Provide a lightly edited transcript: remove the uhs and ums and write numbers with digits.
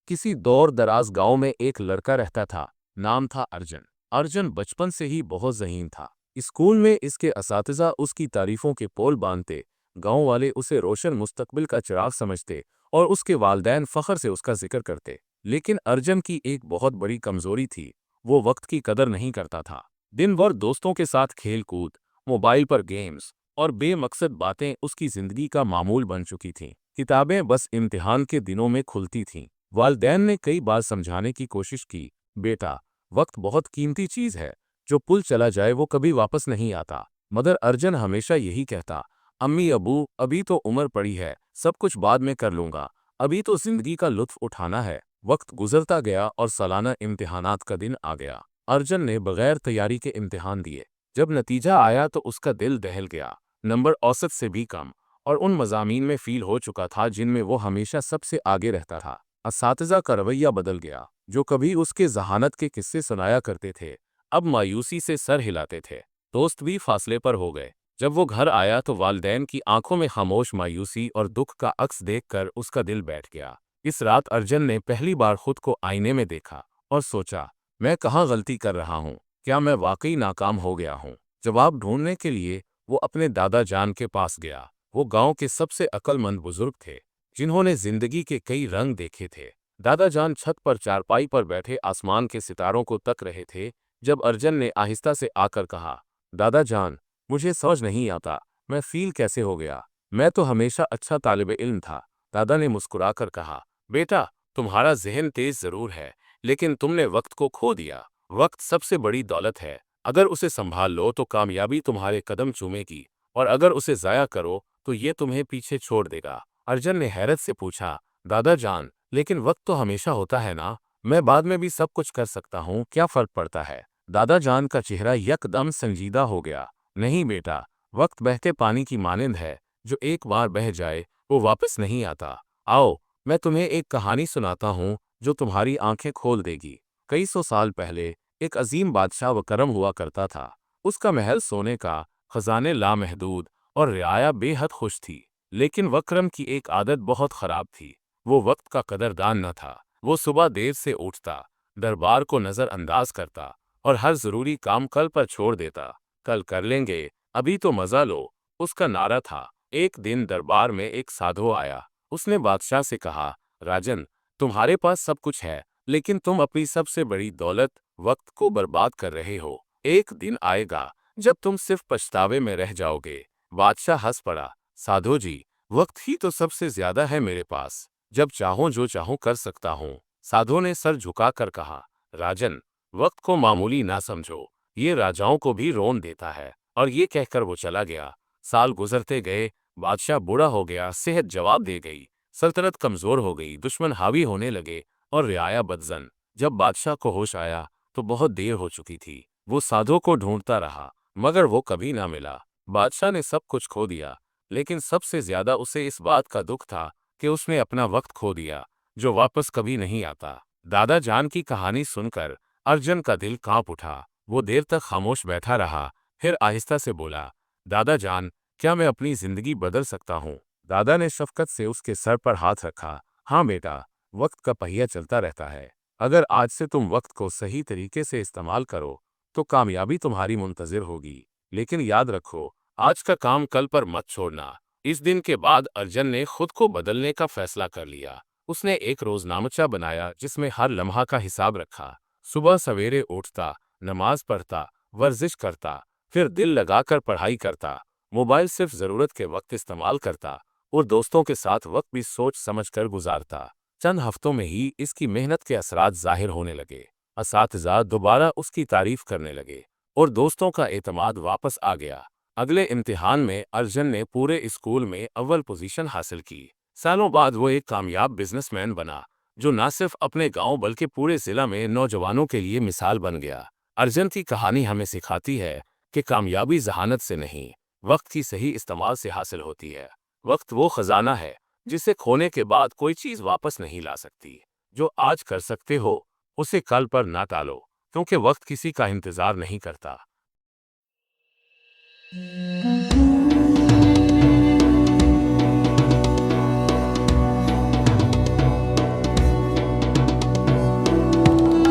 किसी दूर दराज गांव में एक लड़का रहता था। नाम था अर्जुन। अर्जुन बचपन से ही बहुत ज़हीन था। स्कूल में इसके असातिज़ा उसकी तारीफों के पोल बांधते, गांव वाले उसे रोशन मुस्तकबिल का चिराग समझते और उसके वालिदैन फ़ख्र से उसका जिक्र करते। लेकिन अर्जुन की एक बहुत बड़ी कमज़ोरी थी, वो वक्त की कदर नहीं करता था। दिन भर दोस्तों के साथ खेल कूद, मोबाइल पर गेम्स और बेमकसद बातें उसकी ज़िंदगी का मामूल बन चुकी थीं। किताबें बस इम्तिहान के दिनों में खुलती थीं। वालिदैन ने कई बार समझाने की कोशिश की, बेटा, वक्त बहुत कीमती चीज है, जो पुल चला जाए वो कभी वापस नहीं आता। मगर अर्जुन हमेशा यही कहता, अम्मी अबू, अभी तो उम्र पड़ी है, सब कुछ बाद में कर लूंगा, अभी तो जिंदगी का लुत्फ उठाना है। वक्त गुजरता गया और सालाना इम्तिहानात का दिन आ गया। अर्जुन ने बगैर तैयारी के इम्तिहान दिए। जब नतीजा आया तो उसका दिल दहल गया। नंबर औसत से भी कम, और उन मज़ामीन में फ़ील हो चुका था जिनमें वो हमेशा सबसे आगे रहता था। असातिज़ा का रवैया बदल गया। जो कभी उसके ज़हानत के किस्से सुनाया करते थे, अब मायूसी से सर हिलाते थे। दोस्त भी फासले पर हो गए। जब वो घर आया तो वालिदैन की आंखों में खामोश मायूसी और दुख का अक्स देखकर उसका दिल बैठ गया। इस रात अर्जुन ने पहली बार खुद को आईने में देखा और सोचा, मैं कहाँ गलती कर रहा हूँ? क्या मैं वाकई नाकाम हो गया हूँ? जवाब ढूंढने के लिए वो अपने दादा जान के पास गया। वो गांव के सबसे अक्लमंद बुजुर्ग थे, जिन्होंने जिंदगी के कई रंग देखे थे। दादा जान छत पर चारपाई पर बैठे आसमान के सितारों को तक रहे थे जब अर्जुन ने आहिस्ता से आकर कहा, दादा जान, मुझे समझ नहीं आता, मैं फील कैसे हो गया? मैं तो हमेशा अच्छा तालिब इल्म था। दादा ने मुस्कुराकर कहा, बेटा, तुम्हारा जहन तेज जरूर है, लेकिन तुमने वक्त को खो दिया। वक्त सबसे बड़ी दौलत है। अगर उसे संभाल लो तो कामयाबी तुम्हारे कदम चूमेगी, और अगर उसे ज़ाया करो तो ये तुम्हें पीछे छोड़ देगा। अर्जुन ने हैरत से पूछा, दादा जान, लेकिन वक्त तो हमेशा होता है ना? मैं बाद में भी सब कुछ कर सकता हूँ, क्या फर्क पड़ता है? दादा जान का चेहरा यकदम संजीदा हो गया। नहीं बेटा, वक्त बहते पानी की मानिंद है, जो एक बार बह जाए वो वापस नहीं आता। आओ, मैं तुम्हें एक कहानी सुनाता हूँ जो तुम्हारी आंखें खोल देगी। कई सौ साल पहले एक अजीम बादशाह वकरम हुआ करता था। उसका महल सोने का, खजाने लामहदूद और रियाया बेहद खुश थी। लेकिन वक्रम की एक आदत बहुत खराब थी। वो वक्त का कदरदान न था। वो सुबह देर से उठता, दरबार को नजरअंदाज करता और हर जरूरी काम कल पर छोड़ देता। कल कर लेंगे, अभी तो मजा लो, उसका नारा था। एक दिन दरबार में एक साधु आया। उसने बादशाह से कहा, राजन, तुम्हारे पास सब कुछ है, लेकिन तुम अपनी सबसे बड़ी दौलत वक्त को बर्बाद कर रहे हो। एक दिन आएगा जब तुम सिर्फ पछतावे में रह जाओगे। बादशाह हंस पड़ा, साधु जी, वक्त ही तो सबसे ज्यादा है मेरे पास। जब चाहूं जो चाहूं कर सकता हूं। साधु ने सर झुकाकर कहा, राजन, वक्त को मामूली ना समझो, ये राजाओं को भी रोन देता है। और ये कहकर वो चला गया। साल गुजरते गए, बादशाह बूढ़ा हो गया, सेहत जवाब दे गई, सल्तनत कमजोर हो गई, दुश्मन हावी होने लगे और रियाया बदजन। जब बादशाह को होश आया तो बहुत देर हो चुकी थी। वो साधु को ढूंढता रहा, मगर वो कभी ना मिला। बादशाह ने सब कुछ खो दिया, लेकिन सबसे ज्यादा उसे इस बात का दुख था कि उसने अपना वक्त खो दिया, जो वापस कभी नहीं आता। दादा जान की कहानी सुनकर अर्जुन का दिल कांप उठा। वो देर तक खामोश बैठा रहा, फिर आहिस्ता से बोला, दादा जान, क्या मैं अपनी जिंदगी बदल सकता हूँ? दादा ने शफकत से उसके सर पर हाथ रखा। हाँ बेटा, वक्त का पहिया चलता रहता है। अगर आज से तुम वक्त को सही तरीके से इस्तेमाल करो तो कामयाबी तुम्हारी मुंतजिर होगी। लेकिन याद रखो, आज का काम कल पर मत छोड़ना। इस दिन के बाद अर्जुन ने खुद को बदलने का फैसला कर लिया। उसने एक रोजनामचा बनाया जिसमें हर लम्हा का हिसाब रखा। सुबह सवेरे उठता, नमाज पढ़ता, वर्जिश करता, फिर दिल लगाकर पढ़ाई करता, मोबाइल सिर्फ जरूरत के वक्त इस्तेमाल करता और दोस्तों के साथ वक्त भी सोच समझ कर गुजारता। चंद हफ्तों में ही इसकी मेहनत के असरात जाहिर होने लगे। असातिज़ा दोबारा उसकी तारीफ करने लगे और दोस्तों का एतमाद वापस आ गया। अगले इम्तिहान में अर्जुन ने पूरे स्कूल में अव्वल पोजीशन हासिल की। सालों बाद वो एक कामयाब बिजनेसमैन बना, जो न सिर्फ अपने गांव बल्कि पूरे जिला में नौजवानों के लिए मिसाल बन गया। अर्जुन की कहानी हमें सिखाती है कि कामयाबी जहानत से नहीं, वक्त की सही इस्तेमाल से हासिल होती है। वक्त वो खजाना है जिसे खोने के बाद कोई चीज वापस नहीं ला सकती। जो आज कर सकते हो उसे कल पर ना टालो, क्योंकि वक्त किसी का इंतजार नहीं करता।